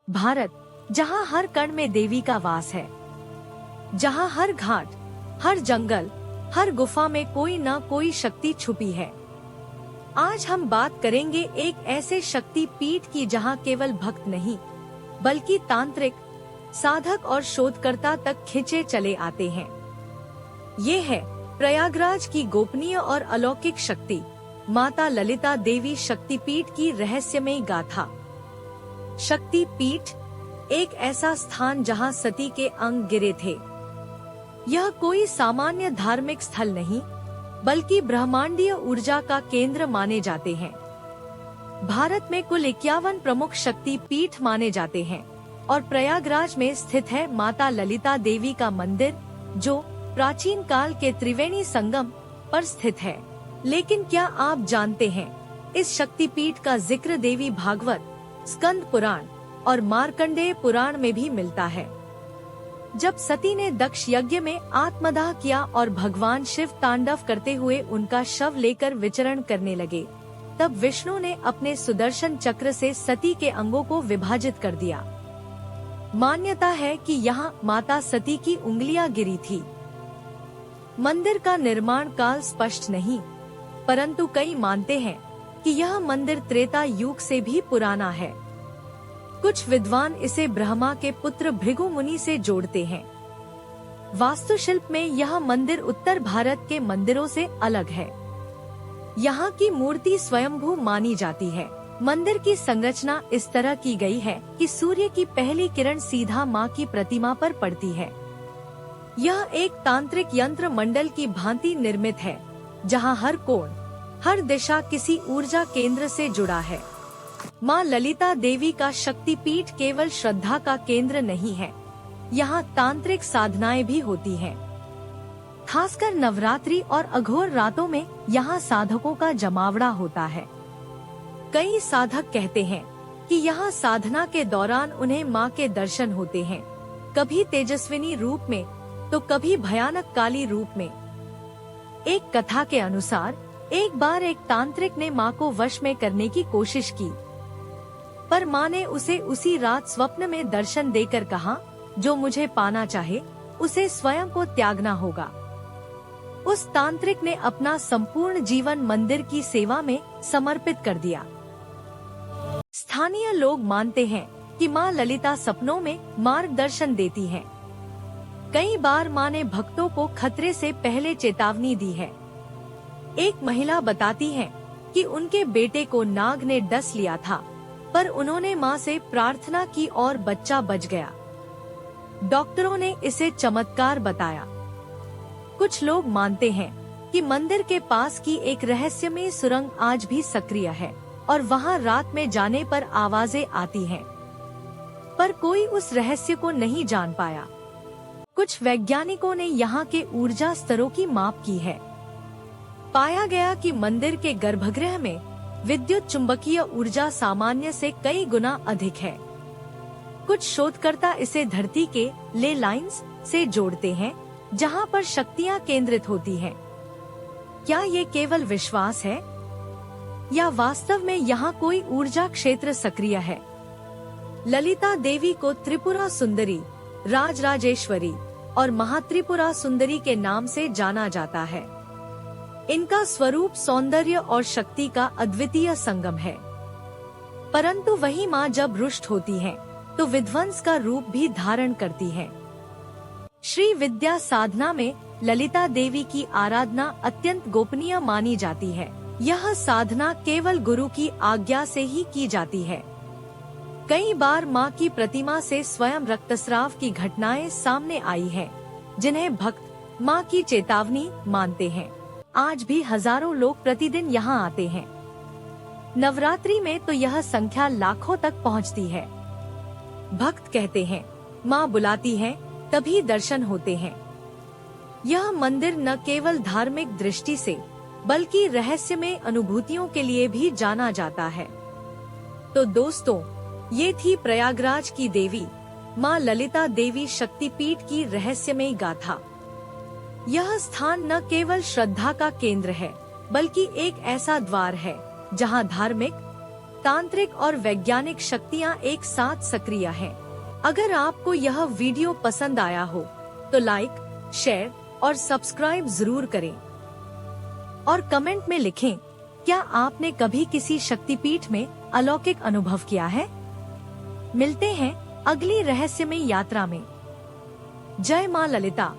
भारत, जहाँ हर कण में देवी का वास है, जहाँ हर घाट, हर जंगल, हर गुफा में कोई न कोई शक्ति छुपी है। आज हम बात करेंगे एक ऐसे शक्ति पीठ की जहाँ केवल भक्त नहीं बल्कि तांत्रिक, साधक और शोधकर्ता तक खिंचे चले आते हैं। ये है प्रयागराज की गोपनीय और अलौकिक शक्ति, माता ललिता देवी शक्तिपीठ की रहस्यमयी गाथा। शक्ति पीठ, एक ऐसा स्थान जहां सती के अंग गिरे थे। यह कोई सामान्य धार्मिक स्थल नहीं बल्कि ब्रह्मांडीय ऊर्जा का केंद्र माने जाते हैं। भारत में कुल 51 प्रमुख शक्ति पीठ माने जाते हैं और प्रयागराज में स्थित है माता ललिता देवी का मंदिर, जो प्राचीन काल के त्रिवेणी संगम पर स्थित है। लेकिन क्या आप जानते हैं, इस शक्तिपीठ का जिक्र देवी भागवत, स्कंद पुराण और मार्कंडेय पुराण में भी मिलता है। जब सती ने दक्ष यज्ञ में आत्मदाह किया और भगवान शिव तांडव करते हुए उनका शव लेकर विचरण करने लगे, तब विष्णु ने अपने सुदर्शन चक्र से सती के अंगों को विभाजित कर दिया। मान्यता है कि यहाँ माता सती की उंगलियां गिरी थी। मंदिर का निर्माण काल स्पष्ट नहीं, परंतु कई मानते हैं कि यह मंदिर त्रेता युग से भी पुराना है। कुछ विद्वान इसे ब्रह्मा के पुत्र भृगु मुनि से जोड़ते हैं। वास्तुशिल्प में यह मंदिर उत्तर भारत के मंदिरों से अलग है। यहाँ की मूर्ति स्वयंभू मानी जाती है। मंदिर की संरचना इस तरह की गई है कि सूर्य की पहली किरण सीधा माँ की प्रतिमा पर पड़ती है। यह एक तांत्रिक यंत्र मंडल की भांति निर्मित है, जहाँ हर कोण, हर दिशा किसी ऊर्जा केंद्र से जुड़ा है। माँ ललिता देवी का शक्तिपीठ केवल श्रद्धा का केंद्र नहीं है, यहाँ तांत्रिक साधनाएं भी होती हैं। खासकर नवरात्रि और अघोर रातों में यहाँ साधकों का जमावड़ा होता है। कई साधक कहते हैं कि यहाँ साधना के दौरान उन्हें माँ के दर्शन होते हैं, कभी तेजस्विनी रूप में तो कभी भयानक काली रूप में। एक कथा के अनुसार एक बार एक तांत्रिक ने माँ को वश में करने की कोशिश की, पर माँ ने उसे उसी रात स्वप्न में दर्शन देकर कहा, जो मुझे पाना चाहे उसे स्वयं को त्यागना होगा। उस तांत्रिक ने अपना संपूर्ण जीवन मंदिर की सेवा में समर्पित कर दिया। स्थानीय लोग मानते हैं कि माँ ललिता सपनों में मार्गदर्शन देती हैं। कई बार माँ ने भक्तों को खतरे से पहले चेतावनी दी है। एक महिला बताती है कि उनके बेटे को नाग ने डस लिया था, पर उन्होंने माँ से प्रार्थना की और बच्चा बच गया। डॉक्टरों ने इसे चमत्कार बताया। कुछ लोग मानते हैं कि मंदिर के पास की एक रहस्यमयी सुरंग आज भी सक्रिय है और वहाँ रात में जाने पर आवाजें आती हैं, पर कोई उस रहस्य को नहीं जान पाया। कुछ वैज्ञानिकों ने यहाँ के ऊर्जा स्तरों की माप की है। पाया गया कि मंदिर के गर्भगृह में विद्युत चुंबकीय ऊर्जा सामान्य से कई गुना अधिक है। कुछ शोधकर्ता इसे धरती के ले लाइंस से जोड़ते हैं, जहाँ पर शक्तियाँ केंद्रित होती हैं। क्या ये केवल विश्वास है या वास्तव में यहाँ कोई ऊर्जा क्षेत्र सक्रिय है? ललिता देवी को त्रिपुरा सुंदरी, राजराजेश्वरी और महात्रिपुरा सुंदरी के नाम से जाना जाता है। इनका स्वरूप सौंदर्य और शक्ति का अद्वितीय संगम है। परंतु वही माँ जब रुष्ट होती हैं, तो विध्वंस का रूप भी धारण करती हैं। श्री विद्या साधना में ललिता देवी की आराधना अत्यंत गोपनीय मानी जाती है। यह साधना केवल गुरु की आज्ञा से ही की जाती है। कई बार माँ की प्रतिमा से स्वयं रक्तस्राव की घटनाएं सामने आई हैं, जिन्हें भक्त माँ की चेतावनी मानते हैं। आज भी हजारों लोग प्रतिदिन यहाँ आते हैं। नवरात्रि में तो यह संख्या लाखों तक पहुँचती है। भक्त कहते हैं, माँ बुलाती है तभी दर्शन होते हैं। यह मंदिर न केवल धार्मिक दृष्टि से बल्कि रहस्यमय अनुभूतियों के लिए भी जाना जाता है। तो दोस्तों, ये थी प्रयागराज की देवी माँ ललिता देवी शक्तिपीठ की रहस्यमयी गाथा। यह स्थान न केवल श्रद्धा का केंद्र है, बल्कि एक ऐसा द्वार है जहाँ धार्मिक, तांत्रिक और वैज्ञानिक शक्तियाँ एक साथ सक्रिय हैं। अगर आपको यह वीडियो पसंद आया हो तो लाइक, शेयर और सब्सक्राइब जरूर करें और कमेंट में लिखें, क्या आपने कभी किसी शक्तिपीठ में अलौकिक अनुभव किया है? मिलते हैं अगली रहस्यमय यात्रा में। जय मां ललिता।